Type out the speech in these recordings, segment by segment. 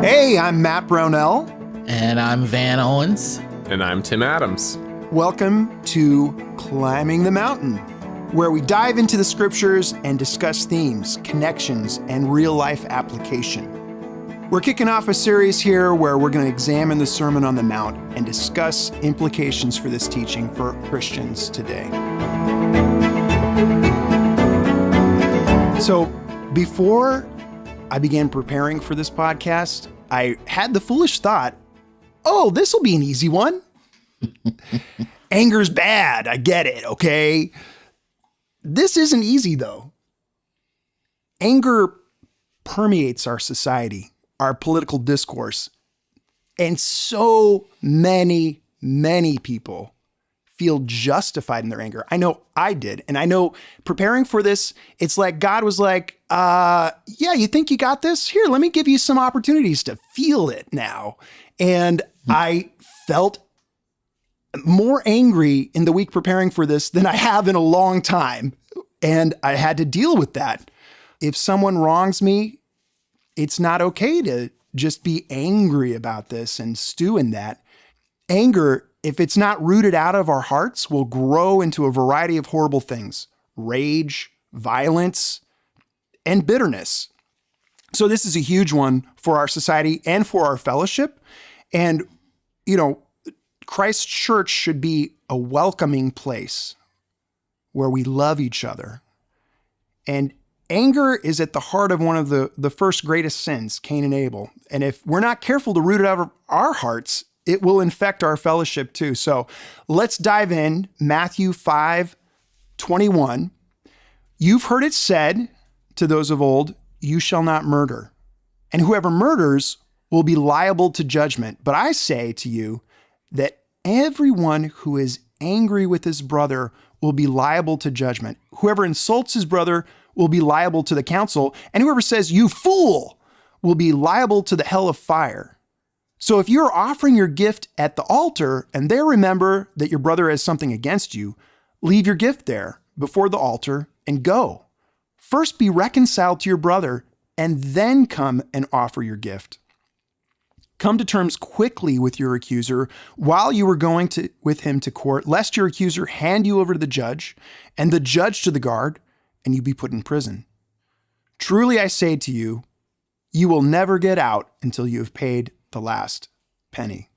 Hey, I'm Matt Brownell. And I'm Van Owens. And I'm Tim Adams. Welcome to Climbing the Mountain, where we dive into the scriptures and discuss themes, connections, and real-life application. We're kicking off a series here where we're going to examine the Sermon on the Mount and discuss implications for this teaching for Christians today. So, before I began preparing for this podcast, I had the foolish thought, oh, this will be an easy one. Anger's bad. I get it. Okay. This isn't easy though. Anger permeates our society, our political discourse, and so many people feel justified in their anger. I know I did. And I know preparing for this, it's like God was like, yeah, you think you got this? Here, let me give you some opportunities to feel it now. And I felt more angry in the week preparing for this than I have in a long time. And I had to deal with that. If someone wrongs me, it's not okay to just be angry about this and stew in that. Anger, if it's not rooted out of our hearts, will grow into a variety of horrible things: rage, violence, and bitterness. So this is a huge one for our society and for our fellowship. And, you know, Christ's church should be a welcoming place where we love each other. And anger is at the heart of one of the first greatest sins, Cain and Abel. And if we're not careful to root it out of our hearts, it will infect our fellowship too. So let's dive in. Matthew 5:21. You've heard it said to those of old, you shall not murder. And whoever murders will be liable to judgment. But I say to you that everyone who is angry with his brother will be liable to judgment. Whoever insults his brother will be liable to the council. And whoever says, you fool, will be liable to the hell of fire. So if you're offering your gift at the altar and there remember that your brother has something against you, leave your gift there before the altar and go. First be reconciled to your brother and then come and offer your gift. Come to terms quickly with your accuser while you are going with him to court, lest your accuser hand you over to the judge and the judge to the guard and you be put in prison. Truly I say to you, you will never get out until you have paid the last penny.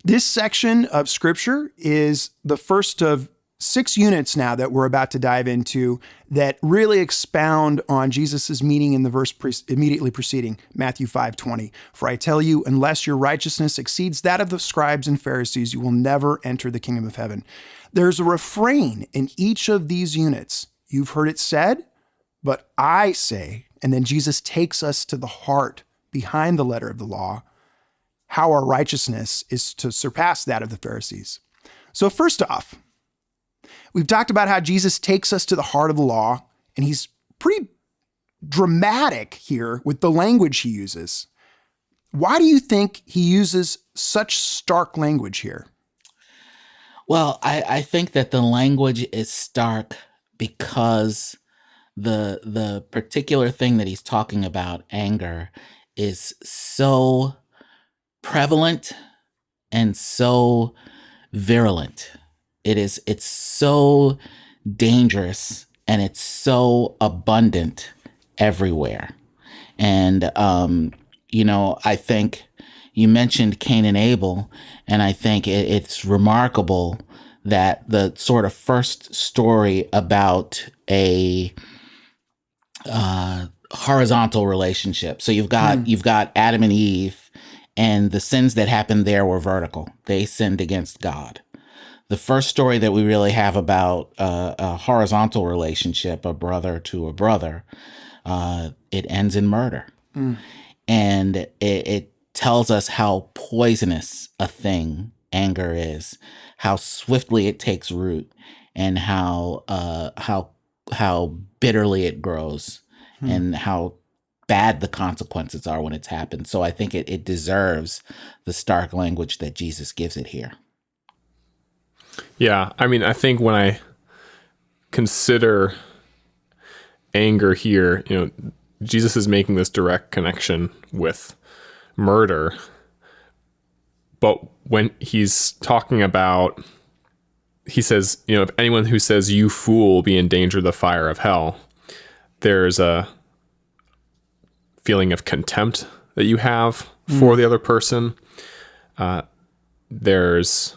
This section of scripture is the first of 6 units now that we're about to dive into that really expound on Jesus's meaning in the verse immediately preceding, Matthew 5:20. For I tell you, unless your righteousness exceeds that of the scribes and Pharisees, you will never enter the kingdom of heaven. There's a refrain in each of these units. You've heard it said, but I say, and then Jesus takes us to the heart behind the letter of the law, how our righteousness is to surpass that of the Pharisees. So first off, we've talked about how Jesus takes us to the heart of the law, and he's pretty dramatic here with the language he uses. Why do you think he uses such stark language here? Well, I think that the language is stark because the particular thing that he's talking about, anger, is so prevalent and so virulent. It's so dangerous and it's so abundant everywhere. And, I think you mentioned Cain and Abel, and I think it's remarkable that the sort of first story about a horizontal relationship. So you've got Adam and Eve, and the sins that happened there were vertical. They sinned against God. The first story that we really have about a horizontal relationship, a brother to a brother, it ends in murder. And it tells us how poisonous a thing anger is, how swiftly it takes root, and how bitterly it grows, and how bad the consequences are when it's happened. So I think it deserves the stark language that Jesus gives it here. Yeah, I mean, I think when I consider anger here, Jesus is making this direct connection with murder. But when he's talking about, he says, if anyone who says you fool will be in danger of the fire of hell, there's a feeling of contempt that you have for the other person. There's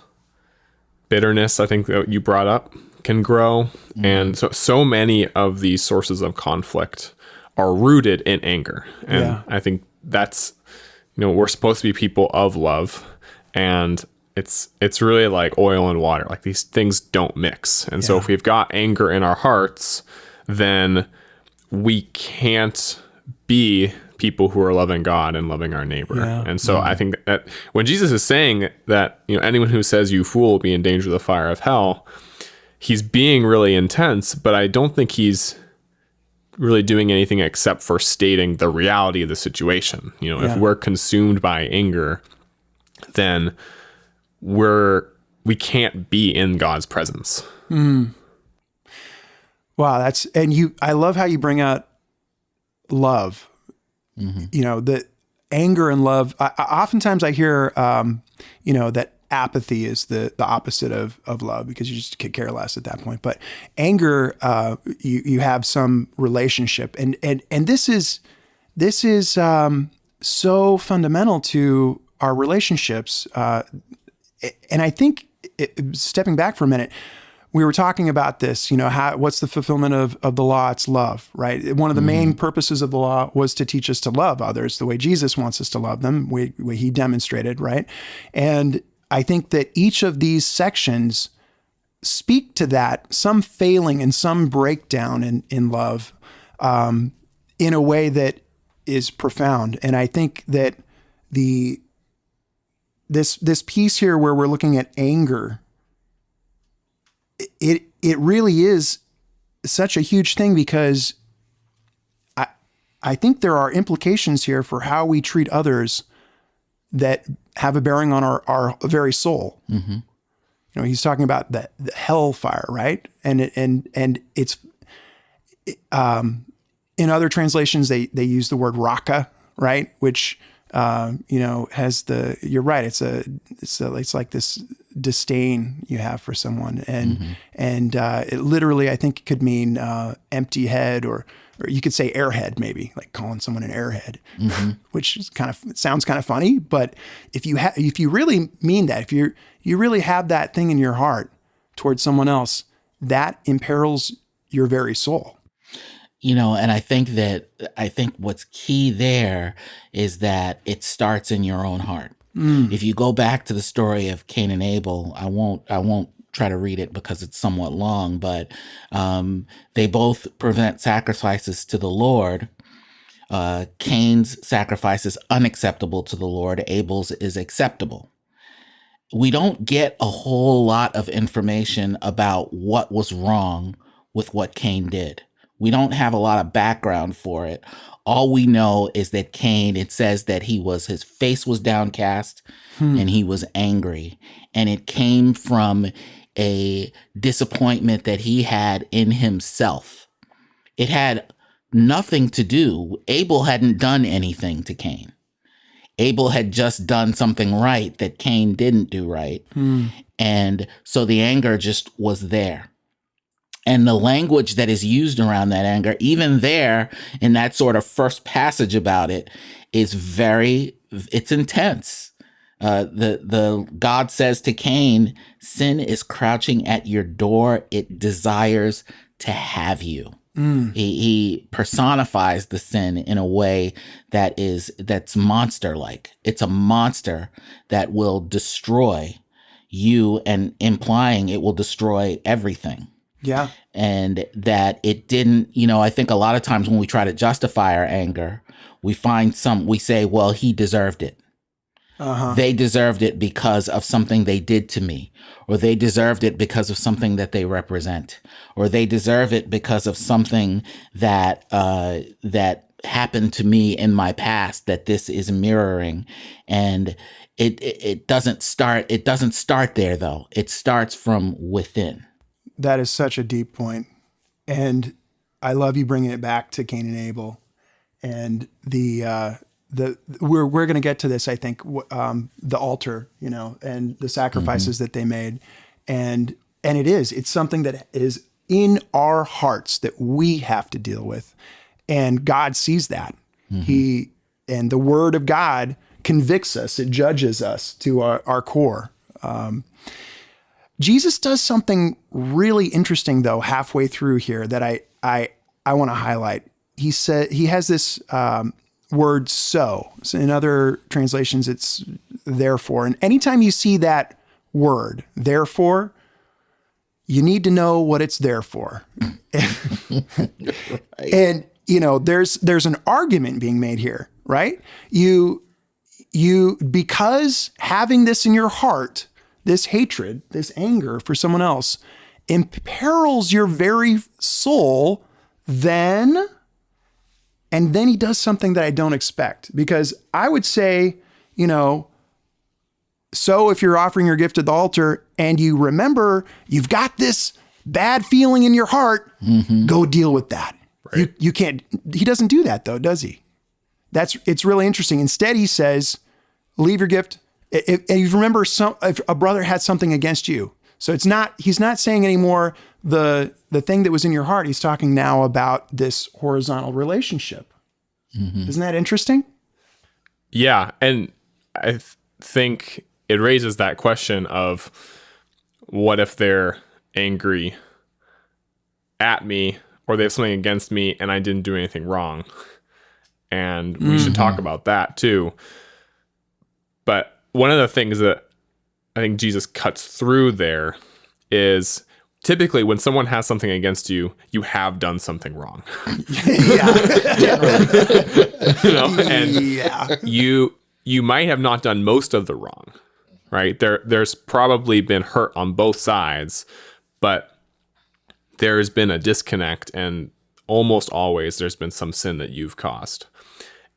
bitterness, I think, that you brought up, can grow. And so many of these sources of conflict are rooted in anger. And I think that's, we're supposed to be people of love, and it's really like oil and water. Like, these things don't mix. And so if we've got anger in our hearts, then we can't be people who are loving God and loving our neighbor. And so I think that when Jesus is saying that, anyone who says you fool will be in danger of the fire of hell, he's being really intense, but I don't think he's really doing anything except for stating the reality of the situation. If we're consumed by anger, then we can't be in God's presence. Wow, I love how you bring out love. The anger and love. Oftentimes I hear, that apathy is the opposite of love, because you just could care less at that point. But anger, you have some relationship, and this is so fundamental to our relationships. And I think, stepping back for a minute, we were talking about this, what's the fulfillment of the law? It's love, right? One of the main purposes of the law was to teach us to love others the way Jesus wants us to love them, way he demonstrated, right? And I think that each of these sections speak to that, some failing and some breakdown in love, in a way that is profound. And I think that this piece here where we're looking at anger, it really is such a huge thing, because I think there are implications here for how we treat others that have a bearing on our very soul. He's talking about the hellfire, right? And it's in other translations they use the word raka, right? Which has you're right. It's like this disdain you have for someone, and it literally, I think, could mean empty head, or you could say airhead, maybe, like calling someone an airhead, which is sounds kind of funny. But if you really mean that, if you really have that thing in your heart towards someone else, that imperils your very soul. And I think what's key there is that it starts in your own heart. If you go back to the story of Cain and Abel, I won't try to read it because it's somewhat long, but they both present sacrifices to the Lord. Cain's sacrifice is unacceptable to the Lord. Abel's is acceptable. We don't get a whole lot of information about what was wrong with what Cain did. We don't have a lot of background for it. All we know is that Cain, it says that his face was downcast and he was angry. And it came from a disappointment that he had in himself. It had nothing to do. Abel hadn't done anything to Cain. Abel had just done something right that Cain didn't do right. And so the anger just was there. And the language that is used around that anger, even there in that sort of first passage about it, is it's intense. The God says to Cain, sin is crouching at your door. It desires to have you. He personifies the sin in a way that's monster-like. It's a monster that will destroy you, and implying it will destroy everything. Yeah. And that it didn't, I think a lot of times when we try to justify our anger, we say, well, he deserved it. They deserved it because of something they did to me, or they deserved it because of something that they represent, or they deserve it because of something that happened to me in my past that this is mirroring. And it doesn't start there though. It starts from within. That is such a deep point. And I love you bringing it back to Cain and Abel, and the we're going to get to this, I think, the altar, and the sacrifices that they made. And it's something that is in our hearts that we have to deal with. And God sees that. And the word of God convicts us. It judges us to our core. Jesus does something really interesting, though, halfway through here that I want to highlight. He has this word so. In other translations, it's therefore. And anytime you see that word, therefore, you need to know what it's there for. And, there's an argument being made here, right? Because having this in your heart, this hatred, this anger for someone else, imperils your very soul, and then he does something that I don't expect. Because I would say, so if you're offering your gift at the altar and you remember you've got this bad feeling in your heart, go deal with that. Right. You can't, he doesn't do that though, does he? It's really interesting. Instead, he says, leave your gift. And you remember if a brother had something against you. So he's not saying anymore the thing that was in your heart. He's talking now about this horizontal relationship. Isn't that interesting? Yeah. And I think it raises that question of what if they're angry at me or they have something against me and I didn't do anything wrong. And we should talk about that too. But one of the things that I think Jesus cuts through there is typically when someone has something against you, you have done something wrong. And you might have not done most of the wrong, right? There's probably been hurt on both sides, but there's been a disconnect, and almost always there's been some sin that you've caused.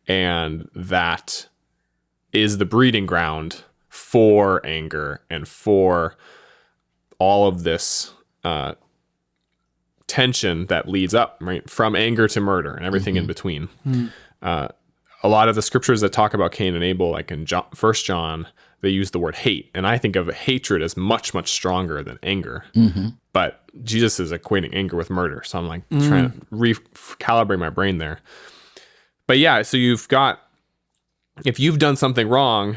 And that is the breeding ground for anger and for all of this tension that leads up, right, from anger to murder and everything in between. A lot of the scriptures that talk about Cain and Abel, like in 1 John, they use the word hate. And I think of hatred as much, much stronger than anger. But Jesus is equating anger with murder. So I'm like trying to recalibrate my brain there. But yeah, so if you've done something wrong,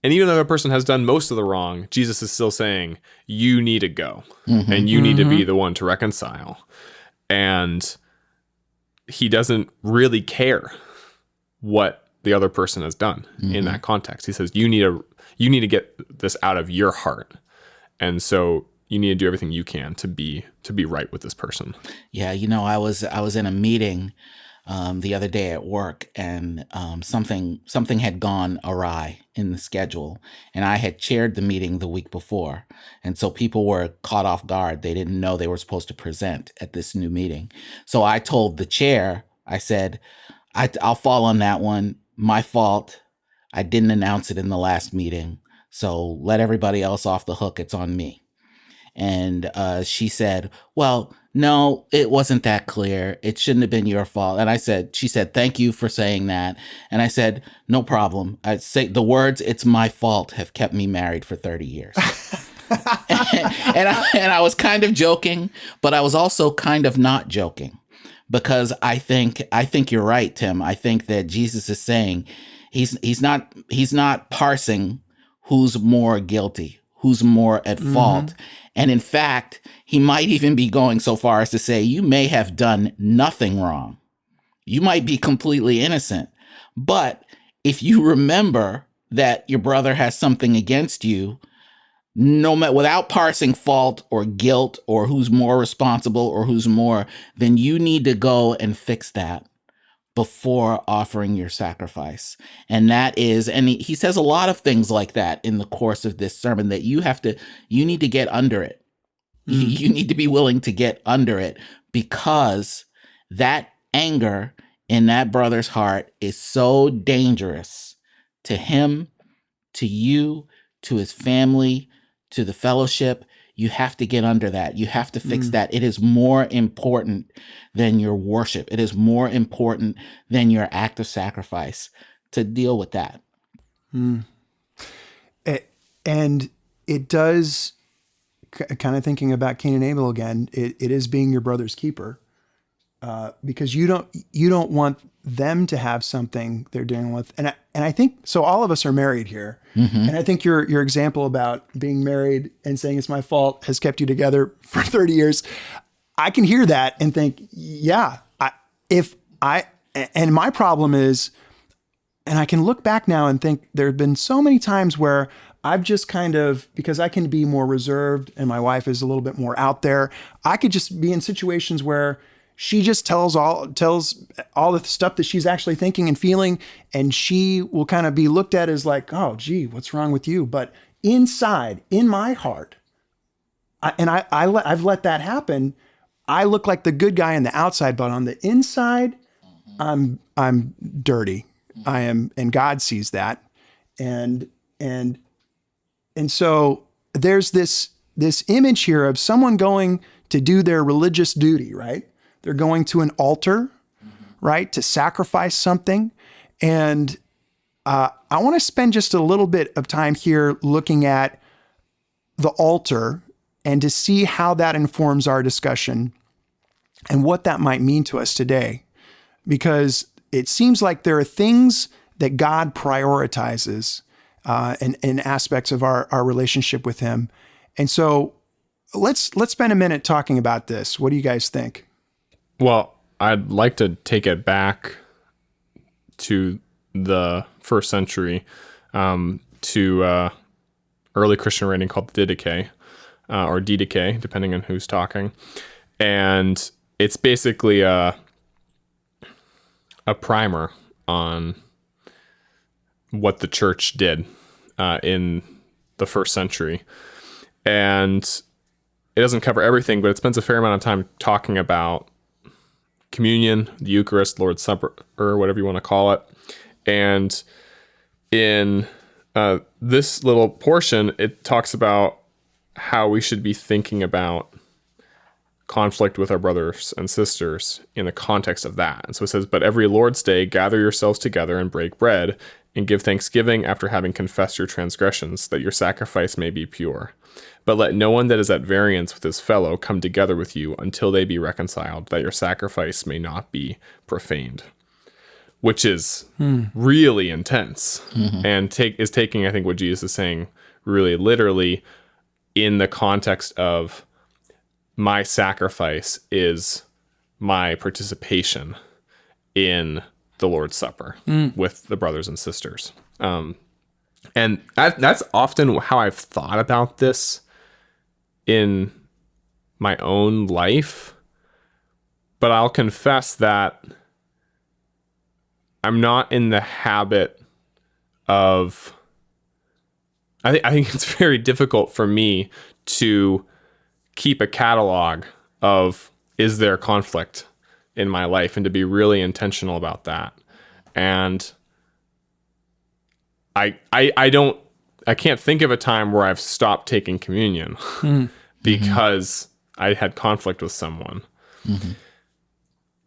and even though a person has done most of the wrong, Jesus is still saying, you need to go. And you need to be the one to reconcile. And he doesn't really care what the other person has done in that context. He says, you need to get this out of your heart. And so you need to do everything you can to be right with this person. Yeah. I was in a meeting the other day at work, and something had gone awry in the schedule, and I had chaired the meeting the week before. And so people were caught off guard. They didn't know they were supposed to present at this new meeting. So I told the chair, I said, I'll fall on that one. My fault. I didn't announce it in the last meeting. So let everybody else off the hook. It's on me. And she said, well, no, it wasn't that clear. It shouldn't have been your fault. And she said, thank you for saying that. And I said, no problem. I say the words, it's my fault, have kept me married for 30 years. and I was kind of joking, but I was also kind of not joking, because I think you're right, Tim. I think that Jesus is saying he's not parsing who's more guilty, who's more at fault. And in fact, he might even be going so far as to say, you may have done nothing wrong. You might be completely innocent. But if you remember that your brother has something against you, without parsing fault or guilt or who's more responsible or who's more, then you need to go and fix that before offering your sacrifice. And he says a lot of things like that in the course of this sermon, that you need to get under it. You need to be willing to get under it, because that anger in that brother's heart is so dangerous to him, to you, to his family, to the fellowship. You have to get under that. You have to fix that. It is more important than your worship. It is more important than your act of sacrifice to deal with that. And it does, kind of thinking about Cain and Abel again, it is being your brother's keeper, because you don't want them to have something they're dealing with. And I think, so all of us are married here. And I think your example about being married and saying it's my fault has kept you together for 30 years. I can hear that and think, yeah, and my problem is, and I can look back now and think there have been so many times where I've just kind of, because I can be more reserved and my wife is a little bit more out there, I could just be in situations where she just tells all the stuff that she's actually thinking and feeling, and she will kind of be looked at as like, oh, gee, what's wrong with you? But inside, in my heart, I've let that happen. I look like the good guy on the outside, but on the inside, I'm dirty. I am, and God sees that. And so there's this image here of someone going to do their religious duty, right? They're going to an altar, right? To sacrifice something. And I want to spend just a little bit of time here looking at the altar and to see how that informs our discussion and what that might mean to us today. Because it seems like there are things that God prioritizes in aspects of our relationship with him. And so let's spend a minute talking about this. What do you guys think? Well, I'd like to take it back to the first century, to early Christian writing called the Didache, or Didache, depending on who's talking. And it's basically a primer on what the church did in the first century. And it doesn't cover everything, but it spends a fair amount of time talking about communion, the Eucharist, Lord's Supper, or whatever you want to call it. And in this little portion, it talks about how we should be thinking about conflict with our brothers and sisters in the context of that. And so it says, but every Lord's Day, gather yourselves together and break bread and give thanksgiving after having confessed your transgressions, that your sacrifice may be pure. But let no one that is at variance with his fellow come together with you until they be reconciled, that your sacrifice may not be profaned. Which is really intense, and is taking, I think, what Jesus is saying really literally in the context of my sacrifice is my participation in the Lord's Supper with the brothers and sisters. And that's often how I've thought about this in my own life. But I'll confess that I'm not in the habit of... I think it's very difficult for me to keep a catalog of, is there conflict in my life, and to be really intentional about that. And I can't think of a time where I've stopped taking communion because I had conflict with someone.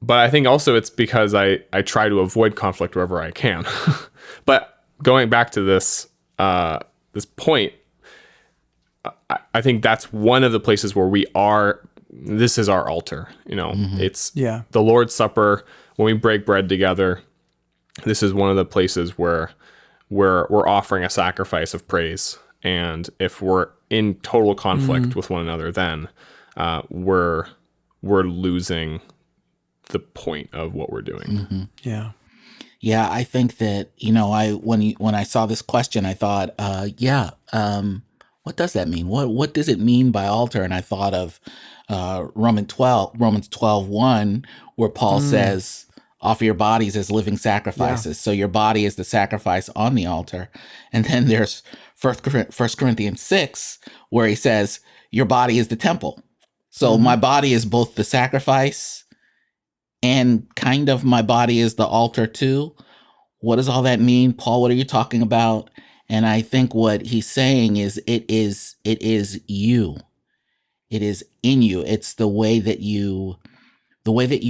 But I think also it's because I try to avoid conflict wherever I can. But going back to this point, I think that's one of the places where this is our altar. It's the Lord's Supper. When we break bread together, this is one of the places where we're offering a sacrifice of praise. And if we're in total conflict with one another, then we're losing the point of what we're doing. Yeah, I think that, when I saw this question, I thought, what does that mean? What does it mean by altar? And I thought of Romans 12:1, where Paul says, offer your bodies as living sacrifices. So your body is the sacrifice on the altar. And then there's 1 Corinthians 6, where he says, your body is the temple. So my body is both the sacrifice and kind of my body is the altar too. What does all that mean? Paul, what are you talking about? And I think what he's saying is it is you. It is in you. It's the way that you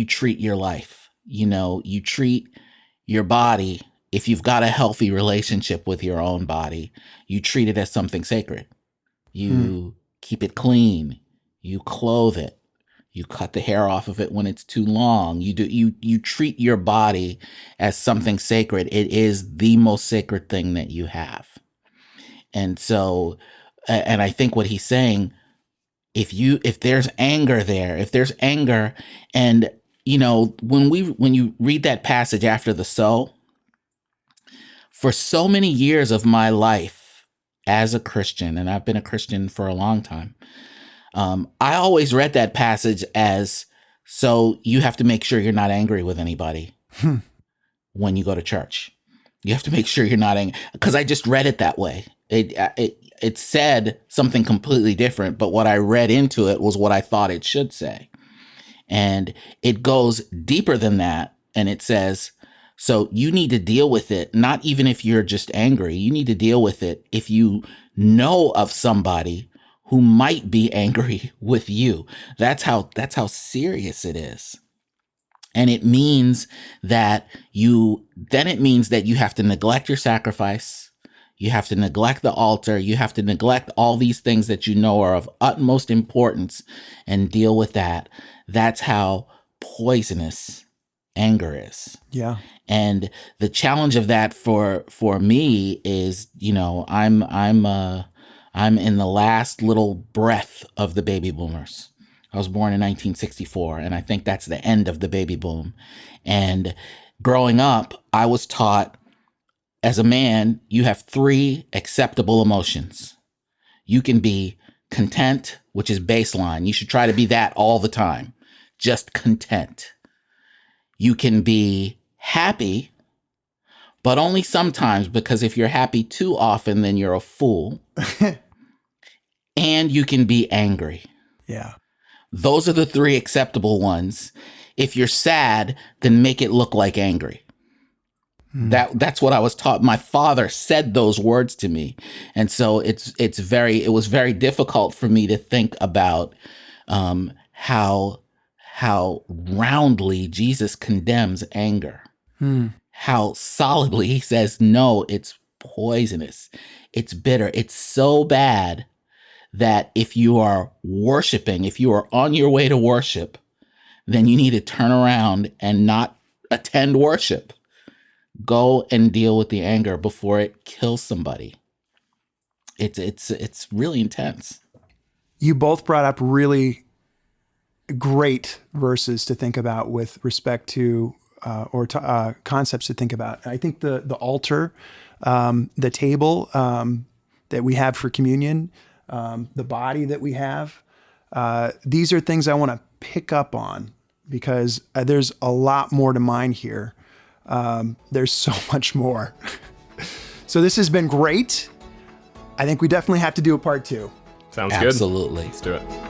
treat your life. You treat your body if you've got a healthy relationship with your own body, you treat it as something sacred. You keep it clean. You clothe it. You cut the hair off of it when it's too long. You treat your body as something sacred. It is the most sacred thing that you have. And so, and I think what he's saying, if there's anger there, and when you read that passage after the sow, for so many years of my life as a Christian, and I've been a Christian for a long time, I always read that passage as, so you have to make sure you're not angry with anybody when you go to church. You have to make sure you're not angry, because I just read it that way. It said something completely different, but what I read into it was what I thought it should say. And it goes deeper than that. And it says, so you need to deal with it, not even if you're just angry. You need to deal with it if you know of somebody who might be angry with you. That's how serious it is. And it means that you have to neglect your sacrifice. You have to neglect the altar. You have to neglect all these things that you know are of utmost importance and deal with that. That's how poisonous anger is. Yeah. And the challenge of that for me is, I'm in the last little breath of the baby boomers. I was born in 1964, and I think that's the end of the baby boom. And growing up, I was taught, as a man, you have 3 acceptable emotions. You can be content, which is baseline. You should try to be that all the time. Just content. You can be happy, but only sometimes, because if you're happy too often, then you're a fool. And you can be angry. Yeah. Those are the 3 acceptable ones. If you're sad, then make it look like angry. That's what I was taught. My father said those words to me. And so it was very difficult for me to think about how roundly Jesus condemns anger. How solidly he says, no, it's poisonous. It's bitter. It's so bad that if you are worshiping, if you are on your way to worship, then you need to turn around and not attend worship. Go and deal with the anger before it kills somebody. It's really intense. You both brought up really great verses to think about with respect to concepts to think about. I think the altar, the table that we have for communion, the body that we have, these are things I want to pick up on, because there's a lot more to mine here. There's so much more. So this has been great. I think we definitely have to do a part 2. Sounds good. Absolutely. Let's do it.